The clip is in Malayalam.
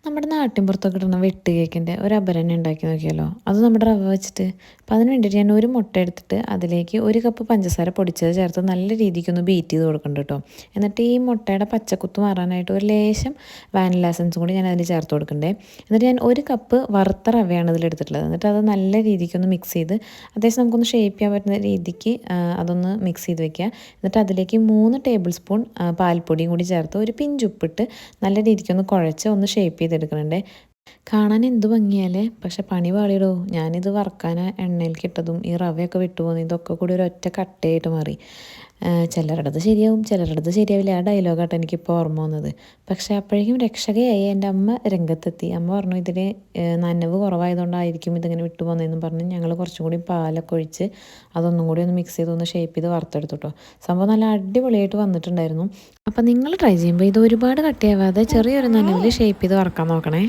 നമ്മുടെ നാട്ടിൻപുറത്തൊക്കെ കിട്ടുന്ന വെട്ട് കേക്കിൻ്റെ ഒരു അപരനെ ഉണ്ടാക്കി നോക്കിയാലോ. അത് നമ്മുടെ റവ വെച്ചിട്ട്. അപ്പോൾ അതിന് വേണ്ടിയിട്ട് ഞാൻ ഒരു മുട്ട എടുത്തിട്ട് അതിലേക്ക് 1 കപ്പ് പഞ്ചസാര പൊടിച്ചത് ചേർത്ത് നല്ല രീതിക്കൊന്ന് ബീറ്റ് ചെയ്ത് കൊടുക്കുന്നുണ്ട് കേട്ടോ. എന്നിട്ട് ഈ മുട്ടയുടെ പച്ചക്കുത്ത് മാറാനായിട്ട് ഒരു ലേശം വാനില എസൻസും കൂടി ഞാൻ അതിൽ ചേർത്ത് കൊടുക്കണ്ടേ. എന്നിട്ട് ഞാൻ 1 കപ്പ് വറുത്ത റവയാണ് ഇതിലെടുത്തിട്ടുള്ളത്. എന്നിട്ട് അത് നല്ല രീതിക്കൊന്ന് മിക്സ് ചെയ്ത് അത്യാവശ്യം നമുക്കൊന്ന് ഷേപ്പ് ചെയ്യാൻ പറ്റുന്ന രീതിക്ക് അതൊന്ന് മിക്സ് ചെയ്ത് വെക്കുക. എന്നിട്ട് അതിലേക്ക് 3 ടേബിൾ സ്പൂൺ പാൽപ്പൊടിയും കൂടി ചേർത്ത് ഒരു പിഞ്ചുപ്പിട്ട് നല്ല രീതിക്കൊന്ന് കുഴച്ച് ഒന്ന് ഷേപ്പ് ചെയ്തെടുക്കണുണ്ട്. കാണാൻ എന്ത് ഭംഗിയാലേ, പക്ഷെ പണി പാളിയിടോ. ഞാനിത് വറുക്കാൻ എണ്ണയിലേക്ക് ഇട്ടതും ഈ റവയൊക്കെ വിട്ടുപോകുന്നു, ഇതൊക്കെ കൂടി ഒരൊറ്റ കട്ടയായിട്ട് മാറി. ചിലരുടേത് ശരിയാവും, ചിലരുടേത് ശരിയാവില്ല. ആ ഡയലോഗാട്ടോ എനിക്കിപ്പോൾ ഓർമ്മ വന്നത്. പക്ഷേ അപ്പോഴേക്കും രക്ഷകയായി എൻ്റെ അമ്മ രംഗത്തെത്തി. അമ്മ പറഞ്ഞു ഇതിന് നനവ് കുറവായതുകൊണ്ടായിരിക്കും ഇതിങ്ങനെ വിട്ടു പോകുന്നതെന്ന് പറഞ്ഞ് ഞങ്ങൾ കുറച്ചും കൂടി പാലൊക്കെ ഒഴിച്ച് അതൊന്നും കൂടി ഒന്ന് മിക്സ് ചെയ്ത് ഒന്ന് ഷേപ്പ് ചെയ്ത് വറുത്തെടുത്തു കേട്ടോ. സംഭവം നല്ല അടിപൊളിയായിട്ട് വന്നിട്ടുണ്ടായിരുന്നു. അപ്പം നിങ്ങൾ ട്രൈ ചെയ്യുമ്പോൾ ഇത് ഒരുപാട് കട്ടിയാവാതെ ചെറിയൊരു നനവിൽ ഷേപ്പ് ചെയ്ത് വറക്കാൻ നോക്കണേ.